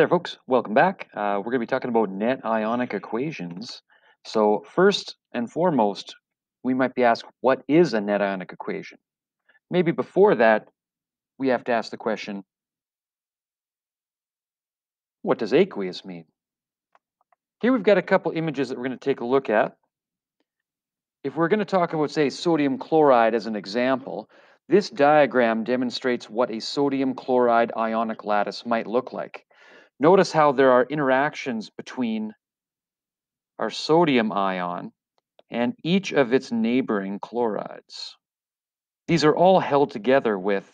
Hi there, folks. Welcome back. We're going to be talking about net ionic equations. So first and foremost, we might be asked, what is a net ionic equation? Maybe before that, we have to ask the question, what does aqueous mean? Here we've got a couple images that we're going to take a look at. If we're going to talk about, say, sodium chloride as an example, this diagram demonstrates what a sodium chloride ionic lattice might look like. Notice how there are interactions between our sodium ion and each of its neighboring chlorides. These are all held together with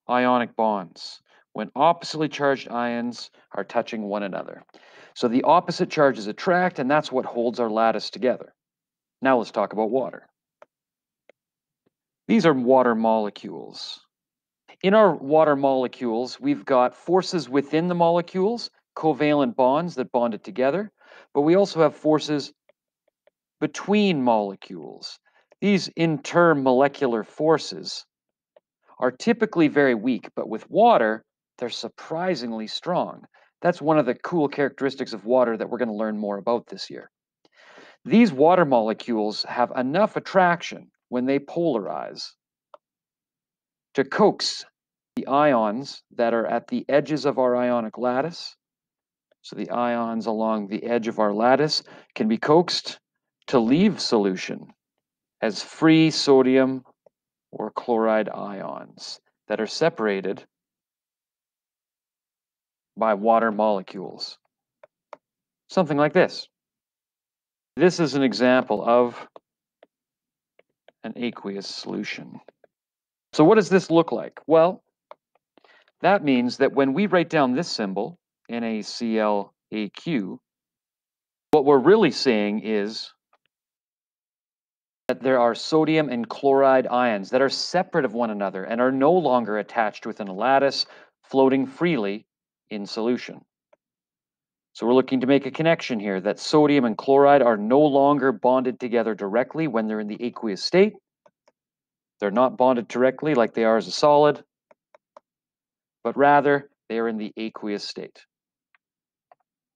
ionic bonds when oppositely charged ions are touching one another. So the opposite charges attract, and that's what holds our lattice together. Now let's talk about water. These are water molecules. In our water molecules, we've got forces within the molecules, covalent bonds that bond it together, but we also have forces between molecules. These intermolecular forces are typically very weak, but with water, they're surprisingly strong. That's one of the cool characteristics of water that we're going to learn more about this year. These water molecules have enough attraction when they polarize to coax the ions that are at the edges of our ionic lattice. So the ions along the edge of our lattice can be coaxed to leave solution as free sodium or chloride ions that are separated by water molecules. Something like this. This is an example of an aqueous solution. So what does this look like? Well, that means that when we write down this symbol, NaClAq, what we're really saying is that there are sodium and chloride ions that are separate of one another and are no longer attached within a lattice, floating freely in solution. So we're looking to make a connection here that sodium and chloride are no longer bonded together directly when they're in the aqueous state. They're not bonded directly like they are as a solid, but rather they are in the aqueous state.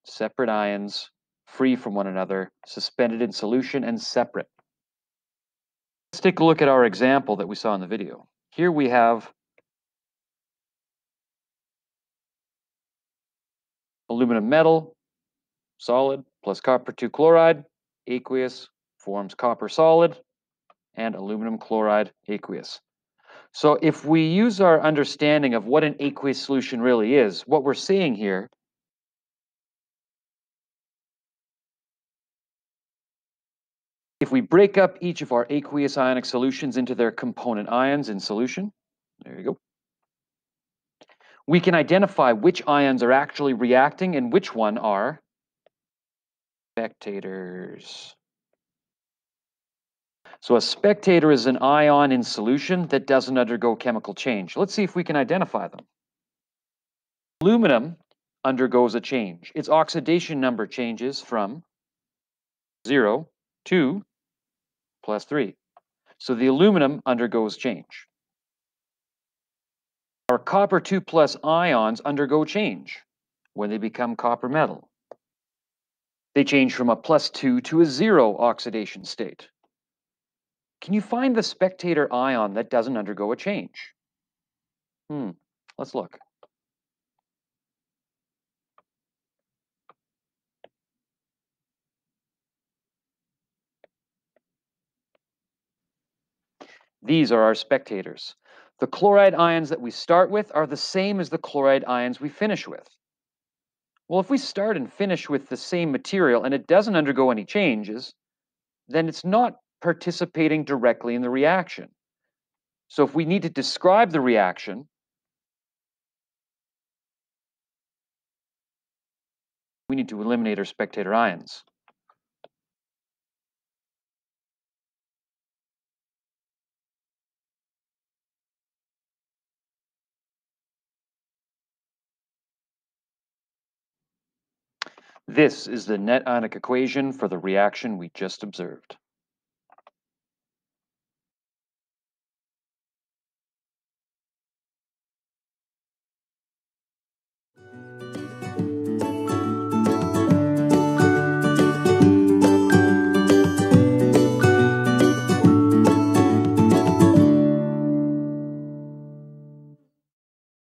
Separate ions, free from one another, suspended in solution and separate. Let's take a look at our example that we saw in the video. Here we have aluminum metal, solid, plus copper 2 chloride, aqueous, forms copper solid, and aluminum chloride, aqueous. So if we use our understanding of what an aqueous solution really is, what we're seeing here if we break up each of our aqueous ionic solutions into their component ions in solution, there you go, we can identify which ions are actually reacting and which one are spectators. So a spectator is an ion in solution that doesn't undergo chemical change. Let's see if we can identify them. Aluminum undergoes a change. Its oxidation number changes from 0 to +3. So the aluminum undergoes change. Our copper 2 plus ions undergo change when they become copper metal. They change from a +2 to a 0 oxidation state. Can you find the spectator ion that doesn't undergo a change? Let's look. These are our spectators. The chloride ions that we start with are the same as the chloride ions we finish with. Well, if we start and finish with the same material and it doesn't undergo any changes, then it's not participating directly in the reaction. So if we need to describe the reaction, we need to eliminate our spectator ions. This is the net ionic equation for the reaction we just observed.